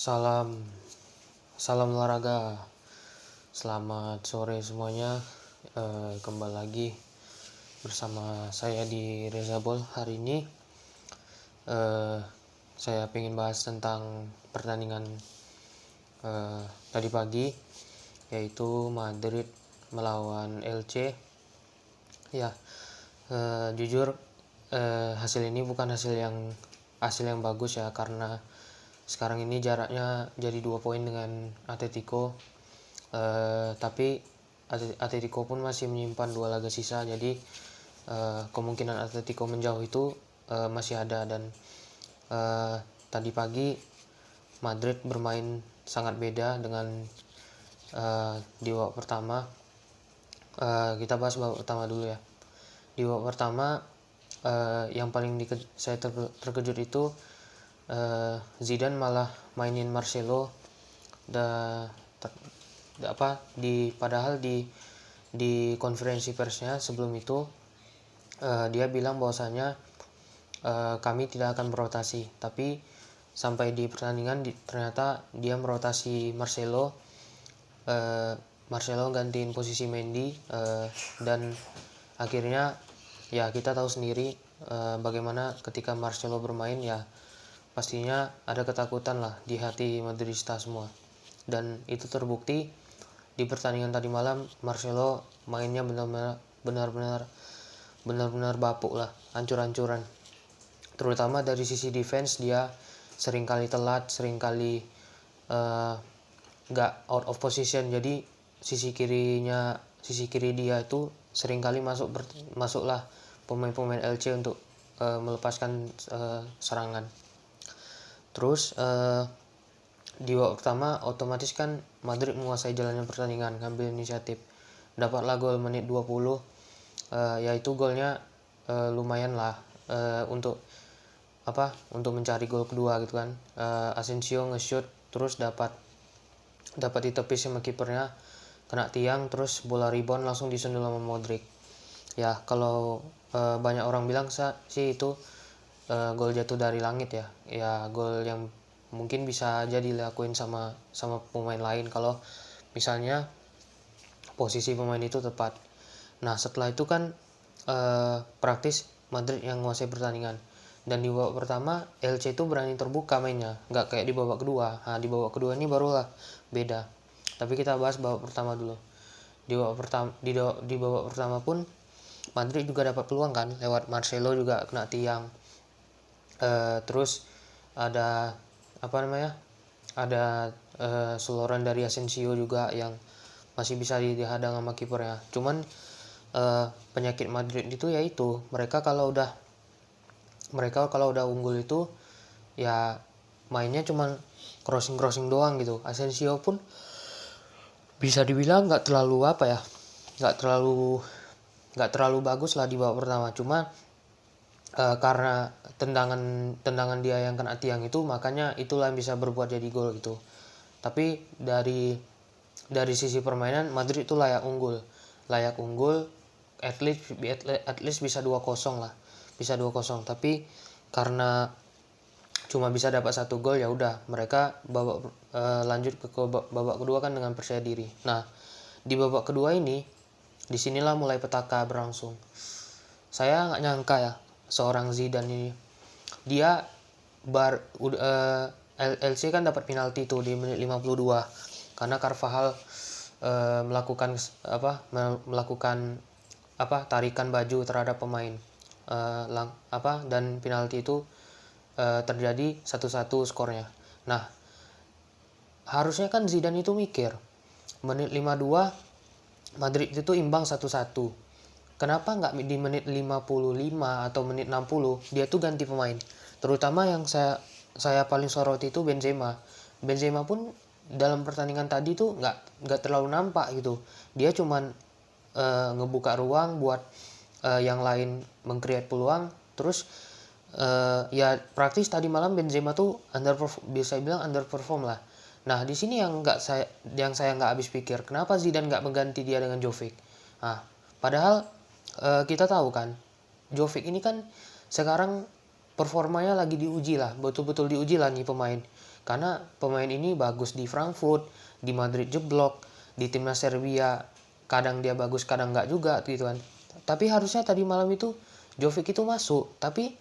Salam, salam olahraga. Selamat sore semuanya. Kembali lagi bersama saya di Rezabol. Hari ini saya ingin bahas tentang pertandingan tadi pagi, yaitu Madrid melawan LC. Ya, jujur hasil ini bukan hasil yang bagus ya, karena sekarang ini jaraknya jadi 2 poin dengan Atletico, tapi Atletico pun masih menyimpan 2 laga sisa, jadi kemungkinan Atletico menjauh itu masih ada. Dan tadi pagi Madrid bermain sangat beda dengan di babak pertama. Kita bahas babak pertama dulu ya. Di babak pertama yang paling saya terkejut itu Zidane malah mainin Marcelo padahal di konferensi persnya sebelum itu dia bilang bahwasanya kami tidak akan berotasi, tapi sampai di pertandingan ternyata dia merotasi Marcelo. Marcelo gantiin posisi Mendy, dan akhirnya ya kita tahu sendiri bagaimana ketika Marcelo bermain, ya pastinya ada ketakutan lah di hati Madridista semua. Dan itu terbukti di pertandingan tadi malam. Marcelo mainnya benar-benar bapuk lah, hancur-hancuran. Terutama dari sisi defense, dia seringkali telat, seringkali nggak out of position. Jadi sisi kiri dia itu seringkali masuklah pemain-pemain LC untuk melepaskan serangan. Terus di babak pertama otomatis kan Madrid menguasai jalannya pertandingan, ngambil inisiatif. Dapatlah gol menit 20, yaitu golnya lumayan lah untuk mencari gol kedua gitu kan. Asensio nge-shoot, terus dapat ditepis sama kipernya, kena tiang, terus bola rebound langsung disundul sama Modric. Ya kalau banyak orang bilang sih itu gol jatuh dari langit ya. Ya gol yang mungkin bisa aja dilakuin sama pemain lain kalau misalnya posisi pemain itu tepat. Nah setelah itu kan praktis Madrid yang menguasai pertandingan. Dan di babak pertama LC itu berani terbuka mainnya, nggak kayak di babak kedua. Nah di babak kedua ini barulah beda. Tapi kita bahas babak pertama dulu. Di babak pertama pun Madrid juga dapat peluang kan, lewat Marcelo juga kena tiang. Terus ada seloran dari Asensio juga yang masih bisa dihadang sama kipernya. Cuman penyakit Madrid itu yaitu mereka kalau udah unggul itu ya mainnya cuman crossing doang gitu. Asensio pun bisa dibilang nggak terlalu bagus lah di babak pertama. Cuma karena tendangan dia yang kena tiang itu, makanya itulah yang bisa berbuat jadi gol gitu. Tapi dari sisi permainan Madrid itu layak unggul, at least bisa 2-0 lah, bisa 2-0. Tapi karena cuma bisa dapat 1 gol, ya udah mereka lanjut ke babak kedua kan dengan percaya diri. Nah di babak kedua ini, disinilah mulai petaka berlangsung. Saya nggak nyangka ya, seorang Zidane ini, dia LC kan dapat penalti tuh di menit 52 karena Carvajal melakukan tarikan baju terhadap pemain, dan penalti itu terjadi 1-1 skornya. Nah harusnya kan Zidane itu mikir, menit 52 Madrid itu imbang 1-1. Kenapa nggak di menit 55 atau menit 60 dia tuh ganti pemain? Terutama yang saya paling soroti itu Benzema. Benzema pun dalam pertandingan tadi tuh nggak terlalu nampak gitu. Dia cuman ngebuka ruang buat yang lain meng-create peluang. Terus ya praktis tadi malam Benzema tuh bisa bilang underperform lah. Nah di sini yang saya nggak habis pikir, kenapa Zidane nggak mengganti dia dengan Jovic? Nah padahal kita tahu kan Jovic ini kan sekarang performanya lagi diuji lah, betul-betul diuji lah nih pemain. karena pemain ini bagus di Frankfurt, di Madrid jeblok, di timnas Serbia kadang dia bagus kadang nggak juga gitu kan. Tapi harusnya tadi malam itu Jovic itu masuk, tapi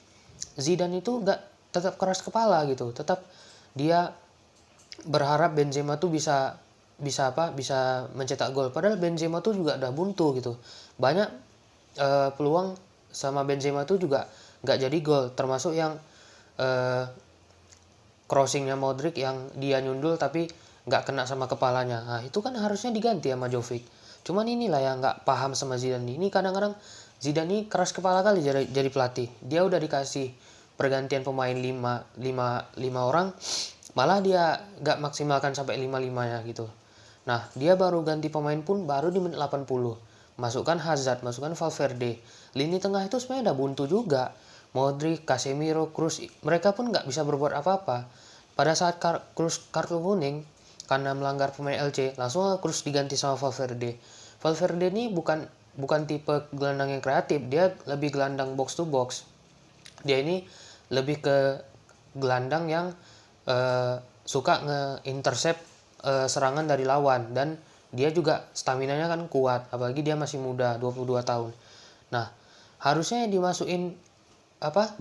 Zidane itu nggak, tetap keras kepala gitu, tetap dia berharap Benzema tuh bisa mencetak gol, padahal Benzema tuh juga udah buntu gitu. Banyak peluang sama Benzema tuh juga nggak jadi gol, termasuk yang crossingnya Modric yang dia nyundul tapi nggak kena sama kepalanya. Nah itu kan harusnya diganti sama Jovic. Cuman inilah yang nggak paham sama Zidane ini, kadang-kadang Zidane ini keras kepala kali jadi pelatih. Dia udah dikasih pergantian pemain 5 orang, malah dia nggak maksimalkan sampai 5-5-nya gitu. Nah dia baru ganti pemain pun baru di menit 80, masukkan Hazard, masukkan Valverde. Lini tengah itu sebenarnya udah buntu juga, Modric, Casemiro, Kroos, mereka pun nggak bisa berbuat apa-apa. Pada saat Kroos kartu kuning karena melanggar pemain LC, langsung Kroos diganti sama Valverde. Valverde ini bukan tipe gelandang yang kreatif, dia lebih gelandang box to box. Dia ini lebih ke gelandang yang suka nge-intercept serangan dari lawan, dan dia juga staminanya kan kuat, apalagi dia masih muda, 22 tahun. Nah, harusnya yang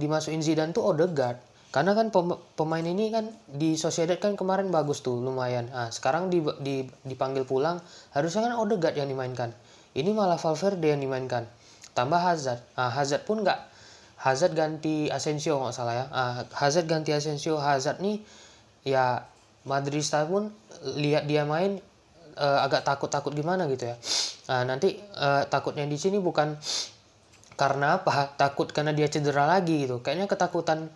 dimasukin Zidane tuh Odegaard. Karena kan pemain ini kan di Sociedad kan kemarin bagus tuh, lumayan. Nah, sekarang dipanggil pulang, harusnya kan Odegaard yang dimainkan. Ini malah Valverde yang dimainkan. Tambah Hazard. Nah, Hazard ganti Asensio nggak salah ya. Hazard ganti Asensio. Hazard nih ya Madrista pun lihat dia main agak takut gimana gitu ya. Nah, nanti takutnya di sini bukan karena apa? Takut karena dia cedera lagi gitu. Kayaknya ketakutan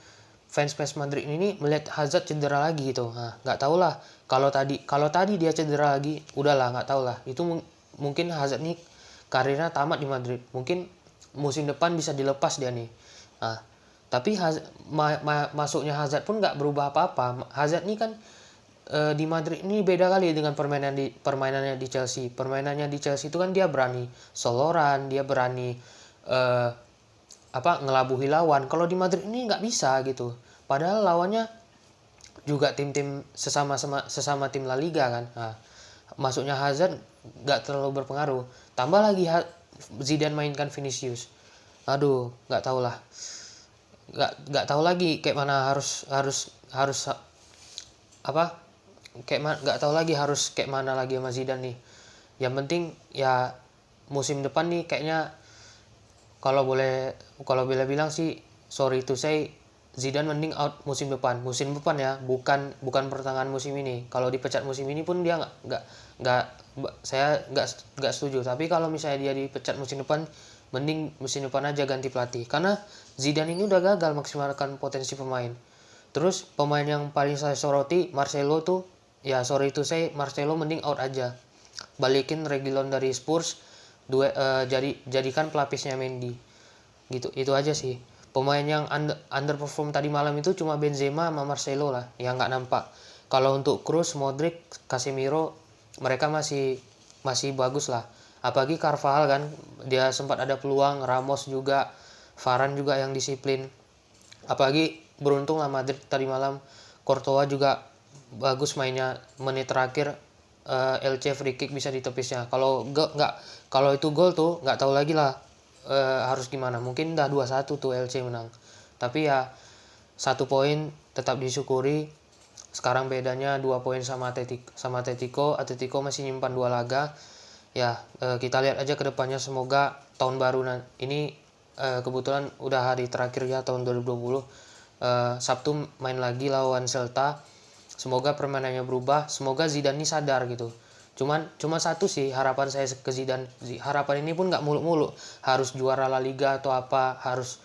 fans Madrid ini melihat Hazard cedera lagi gitu. Nah, nggak tahu lah. Kalau tadi dia cedera lagi, udahlah nggak tahu lah. Itu mungkin Hazard nih karirnya tamat di Madrid. Mungkin musim depan bisa dilepas dia nih. Nah, tapi masuknya Hazard pun nggak berubah apa-apa. Hazard nih kan di Madrid ini beda kali dengan permainannya di Chelsea. Permainannya di Chelsea itu kan dia berani soloran, dia berani ngelabuhi lawan. Kalau di Madrid ini nggak bisa gitu. Padahal lawannya juga tim-tim sesama tim La Liga kan. Nah, masuknya Hazard nggak terlalu berpengaruh. Tambah lagi Zidane mainkan Vinicius. Aduh, nggak tahu lah. Nggak tahu lagi kayak mana harus nggak tahu lagi harus kayak mana lagi sama Zidane nih. Yang penting ya musim depan nih kayaknya kalau boleh bilang sih, sorry to say, Zidane mending out musim depan ya, bukan pertengahan musim ini. Kalau dipecat musim ini pun dia saya nggak setuju. Tapi kalau misalnya dia dipecat musim depan, mending musim depan aja ganti pelatih, karena Zidane ini udah gagal maksimalkan potensi pemain. Terus pemain yang paling saya soroti Marcelo tuh, ya sorry to say, Marcelo mending out aja, balikin Reguilon dari Spurs, jadikan pelapisnya Mendy gitu. Itu aja sih. Pemain yang underperform tadi malam itu cuma Benzema sama Marcelo lah yang nggak nampak. Kalau untuk Kroos, Modric, Casemiro, mereka masih bagus lah. Apalagi Carvajal kan, dia sempat ada peluang. Ramos juga, Varane juga yang disiplin. Apalagi beruntung lah Madrid tadi malam, Courtois juga bagus mainnya. Menit terakhir LC free kick bisa ditepisnya. Kalau itu gol tuh nggak tahu lagi lah harus gimana. Mungkin udah 2-1 tuh LC menang. Tapi ya 1 poin tetap disyukuri. Sekarang bedanya 2 poin sama Atletico. Atletico masih nyimpan 2 laga. Ya kita lihat aja ke depannya. Semoga tahun baru ini kebetulan udah hari terakhir ya tahun 2020. Sabtu main lagi lawan Celta. Semoga permainannya berubah, semoga Zidane ini sadar gitu. Cuma satu sih harapan saya ke Zidane. Harapan ini pun nggak muluk-muluk harus juara La Liga atau apa, harus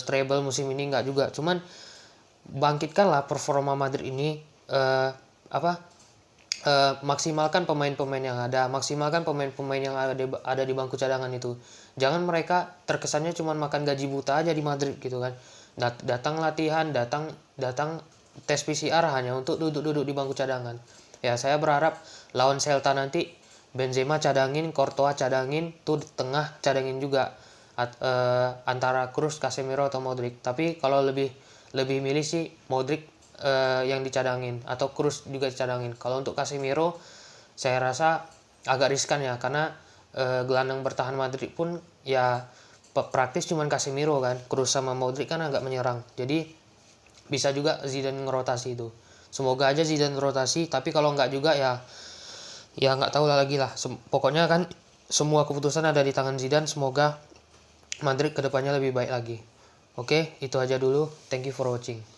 treble musim ini, nggak juga. Cuman bangkitkanlah performa Madrid ini, maksimalkan pemain-pemain yang ada, maksimalkan pemain-pemain yang ada di bangku cadangan itu. Jangan mereka terkesannya cuma makan gaji buta aja di Madrid gitu kan. Datang latihan, datang tes PCR hanya untuk duduk di bangku cadangan. Ya saya berharap lawan Celta nanti Benzema cadangin, Courtois cadangin, tuh di tengah cadangin juga antara Kroos, Casemiro atau Modric. Tapi kalau lebih milih sih Modric yang dicadangin, atau Kroos juga dicadangin. Kalau untuk Casemiro saya rasa agak riskan ya, karena gelandang bertahan Madrid pun ya praktis cuman Casemiro kan, Kroos sama Modric kan agak menyerang. Jadi bisa juga Zidane ngerotasi itu. Semoga aja Zidane rotasi, tapi kalau nggak juga ya nggak tahu lah lagi lah. Pokoknya kan semua keputusan ada di tangan Zidane. Semoga Madrid kedepannya lebih baik lagi. Oke, itu aja dulu. Thank you for watching.